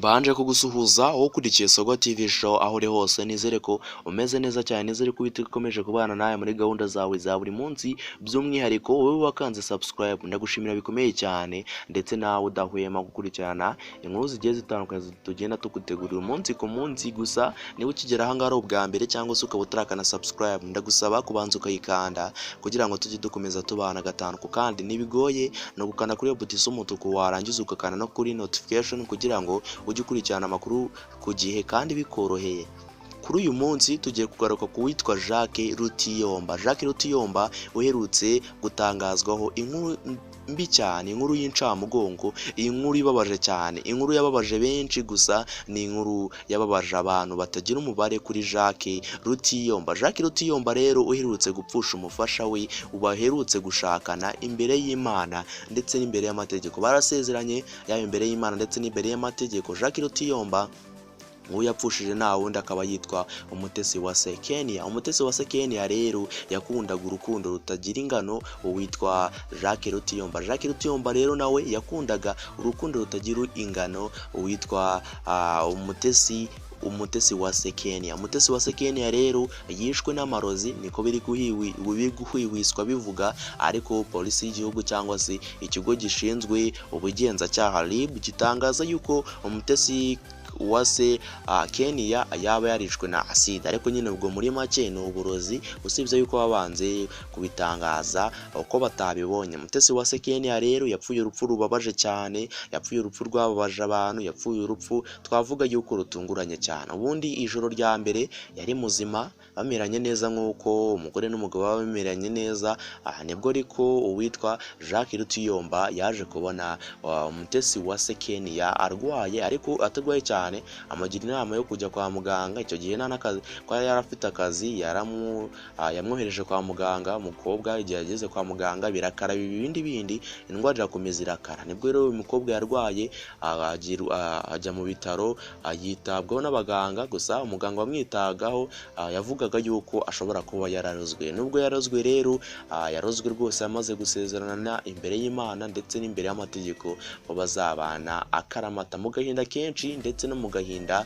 Mbanje kugusuhuza aho ukurikiye Sogo TV show aho uri hose, nizere ko umeze neza cyane, nizere ko ikomeje kubana nawe muri gahunda zawe za buri munsi, by'umwihariko wowe wakanze subscribe ndagushimira bikomeye cyane, ndetse nawe udahwema gukurikirana inkuru zigiye zitandukanye tugenda tugutegurira umunsi ku munsi. Gusa niba ukigera aha ngaha ubwa mbere cyangwa se ukaba utarakana subscribe, ndagusaba kubanza ukayikanda kugira ngo tujye dukomeza tubana gatanu ku kandi. Nibigoye no gukanda kuri buti y'umutuku, warangiza ukakana no kuri notification kugira ngo ujye ukurikirana amakuru ku gihe kandi bikoroheye. Kuri uyu munsi tugiye kugaruka ku witwa Jacques Rutayumba uherutse gutangazwaho inkuru mbi cyane, inkuru y'incamugongo, iyi nkuru ibabaje cyane, inkuru yababaje benshi, gusa ni inkuru yababaje abantu batagira umubare kuri Jacques Rutayumba rero uherutse gupfusha umufasha we, ubaherutse gushakana imbere y'Imana ndetse n'imbere y'amategeko. Barasezeranye yaba imbere y'Imana ndetse n'imbere y'amategeko. Jacques Rutayumba uwo yapfushije nta wundi akaba yitwa umutesi wa Kenya. Umutesi wa Kenya rero yakundaga urukundo rutagira ingano, uwitwa Jacques Rutayumba rero nawe yakundaga urukundo rutagira ingano, uwitwa umutesi wa Kenya. Umutesi wa Kenya rero yishwe n'amarozi, niko biri guhwihwiswa bivuga, ariko polisi y'igihugu cyangwa se ikigo gishinzwe ubugenzacyaha RIB gitangaza yuko umutesi wa Kenya yaba yarishwe na acide, ariko nyine ubwo muri make ni uburozi, usibye yuko babanze kubitangaza uko batabibonye. Umutesi wa Kenya rero yapfuye urupfu rubabaje cyane, yapfuye urupfu rwababaje abantu, yapfuye urupfu twavuga yuko rutunguranye cyane. Ubundi ijoro rya mbere yari muzima, bameranye neza nk'uko umugore n'umugabo baba bameranye neza, nibwo ariko uwitwa Jacques Rutayumba yaje kubona umutesi wa Kenya arwaye, ariko atarwaye cyane, amugira inama yo kujya kwa muganga. Icyo gihe nta n'akazi, ko yari afite akazi, yamwohereje kwa muganga. Umukobwa igihe ageze kwa muganga birakaraba ibindi indwara irakomeza irakara. Nibwo rero uyu mukobwa yarwaye, ajya mu bitaro, yitabwaho n'abaganga. Gusa umuganga wamwitagaho yavugaga yuko ashobora kuba yararozwe. Nubwo yarozwe rero, yarozwe rwose, amaze gusezerana imbere y'Imana ndetse n'imbere y'amategeko ko bazabana akaramata, mu gahinda kenshi ndetse no mu gahinda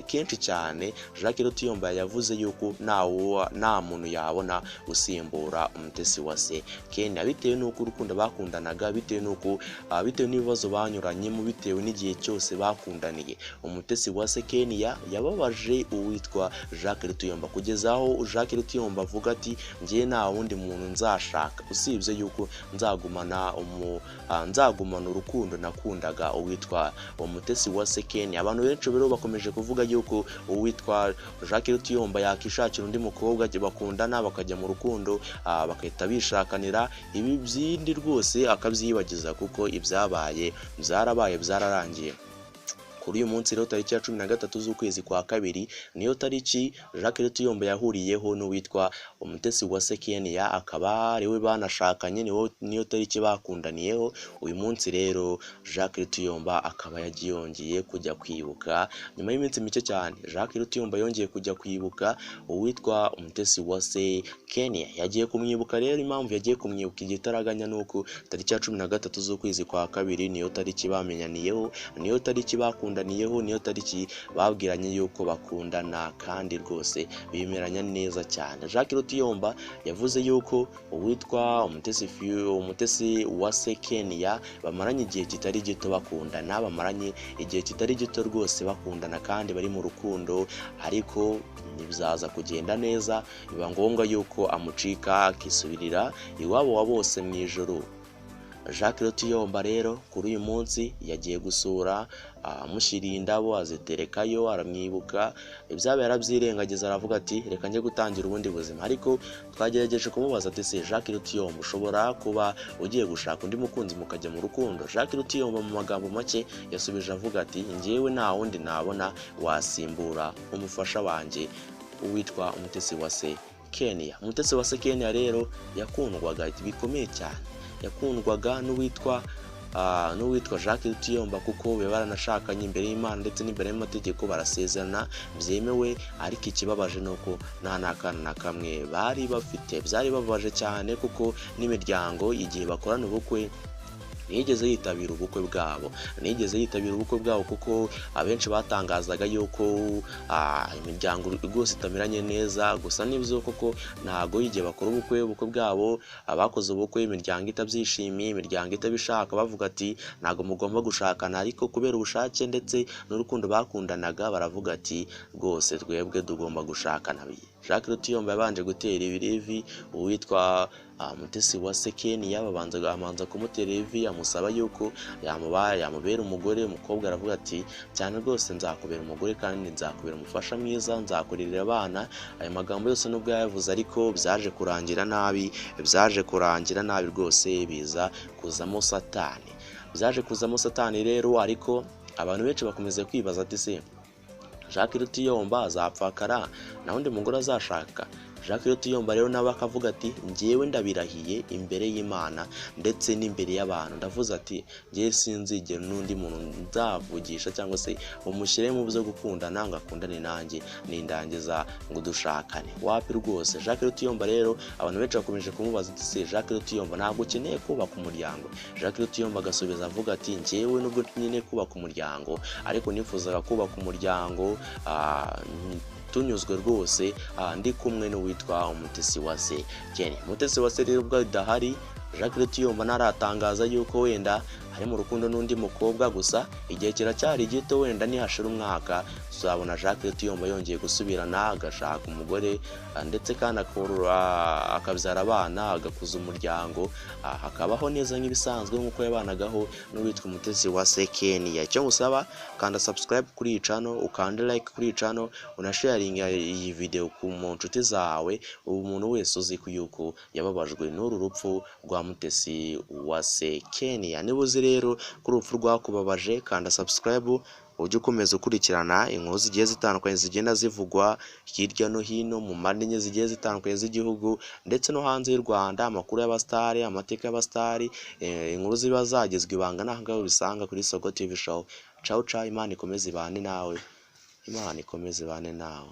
kenshi cyane. Jacques Rutayumba yavuze yuko nta muntu yabona usimbura umutesi wa Kenya, bitewe n'uko urukundo bakundanaga, bitewe n'ibibazo banyuranyemo, bitewe n'igihe cyose bakundaniye. Umutesi wa Kenya yababaje uwitwa Jacques Rutayumba, kugeza aho Jacques Rutayumba avuga ati njye nta wundi muntu nzashaka usibye yuko nzagumana urukundo nakundaga, uwitwa umutesi wa Kenya. Abantu benshi rero bakomeje kuvuga yuko uwitwa Jacques Rutayumba yakishakira undi mukobwa bakundana, bakajya mu rukundo, bagahita bishakanira, ibi byindi rwose akabyibagiza, kuko ibyabaye byararangiye. Kuri uyu munsi rero tariki ya 13 z'ukwezi kwa kabiri niyo tariki Jacques Rutayumba yahuriyeho n'uwitwa umutesi wa Kenya, akaba ariwe banashakanye, niyo tariki bakundaniyeho. Uyu munsi rero Jacques Rutayumba akaba yongeye kujya kwibuka nyuma y'iminsi mike cyane. Jacques Rutayumba yongeye kujya kwibuka uwitwa umutesi wa Kenya, yagiye kumwibuka. Rero impamvu yagiye kumwibuka igitaraganya nuko tariki ya 13 z'ukwezi kwa kabiri niyo tariki bamenyaniyeho, niyo tariki bakundaniyeho, niyo tariki babwiranye yuko bakundana kandi rwose bimeranya neza cyane. Jacques Rutayumba yavuze yuko uwitwa umutesi wa Kenya bamaranye igihe kitari gito bakundana, bamaranye igihe kitari gito rwose bakundana kandi bari mu rukundo, ariko ntibizaza kugenda neza, biba ngombwa yuko amucika akisubirira iwabo wa bose mu ijoro. Jacques Rutayumba rero kuri uyu munsi yagiye gusura, amushyiriye indabo, aziterekayo, aramwibuka. Ibyabaye yarabyirengagiza, aravuga ati reka njye gutangira ubundi buzima. Ariko twagerageje kumubaza ati se Jacques Rutayumba, ushobora kuba ugiye gushaka undi mukunzi mukajya mu rukundo? Jacques Rutayumba mu magambo make yasubije avuga ati njyewe nta wundi nabona wasimbura umufasha wanjye, uwitwa umutesi wa Kenya. Umutesi wa Kenya rero yakundwaga bikomeye cyane, yakundwaga n'uwitwa Jacques Rutayumba, kuko be baranashakanye imbere y'Imana ndetse n'imbere y'amategeko, barasezerana byemewe. Ariko ikibabaje nuko nta n'akana na kamwe bari bafite. Byari bababaje cyane, kuko n'imiryango igihe bakorana ubukwe ntiyigeze yitabira ubukwe bwabo kuko abenshi batangazaga yuko imiryango rwose itamiranye neza. Gusa nibyo koko ntago igihe bakora ubukwe bwabo abakoze ubukwe imiryango itabyishimiye, imiryango itabishaka, bavuga ati ntago mugomba gushakana, ariko kubera ubushake ndetse n'urukundo bakundanaga baravuga ati rwose twebwe tugomba gushakana. Jacques Rutayumba yabanje gutera ibirivi uwitwa Umutesiwase Kenya, amanza kumutera ivi amusaba yuko yamubera umugore. Umukobwa aravuga ati cyane rwose nzakubera umugore kandi nzakubera umufasha mwiza, nzakurerera abana. Ayo magambo yose nubwo yavuze ariko byaje kurangira nabi rwose, biza kuzamo satani rero. Ariko abantu benshi bakomeza kwibaza ati se Jacques Rutayumba azapfakara na undi mugore azashaka? Jacques Rutayumba rero nawe akavuga ati njyewe ndabirahiye imbere y'Imana ndetse n'imbere y'abantu, ndavuze ati njyewe sinzigera n'undi muntu nzavugisha cyangwa se umushyire mu byo gukundana ngo akundane nanjye nindangiza ngo dushakane. Wapi rwose. Jacques Rutayumba rero abantu benshi bakomeje kumubaza ati se Jacques Rutayumba ntabwo ukeneye kubaka umuryango? Jacques Rutayumba agasubiza avuga ati njyewe nubwo nkeneye kubaka umuryango ariko nifuzaga kubaka umuryango tunyuzwe rwose ndi kumwe n'uwitwa Umutesiwase Kenya. Umutesiwase rero ubwo idahari, Jacques Rutayumba naratangaza yuko wenda ari mu rukundo n'undi mukobwa, gusa igihe kiracyari gito, wenda nihashira umwaka tuzabona Jacques Rutayumba yongeye gusubirana agashaka umugore ndetse kandi akabyara abana, agakuza umuryango, hakabaho neza nk'ibisanzwe nk'uko yabanagaho n'uwitwa Umutesiwase Kenya. Icyo musaba kanda subscribe kuri iyi channel, ukanda like kuri iyi channel, unasharinga iyi video ku nshuti zawe, umuntu wese uzi yuko yababajwe n'uru rupfu rwa Umutesiwase Kenya. Niba uzi rero kuri urupfu rwakubabaje, kanda subscribe ujye ukomeza ukurikirana inkuru zigiye zitandukanye zigenda zivugwa hirya no hino mu mpande enye zigiye zitandukanye z'igihugu ndetse no hanze y'u Rwanda, amakuru y'abastari, amateka y'abastari, inkuru ziba zagezwe ibanga n'ahangaho bisanga kuri Sogo TV show. Ciao, Imana ikomeze ibane nawe.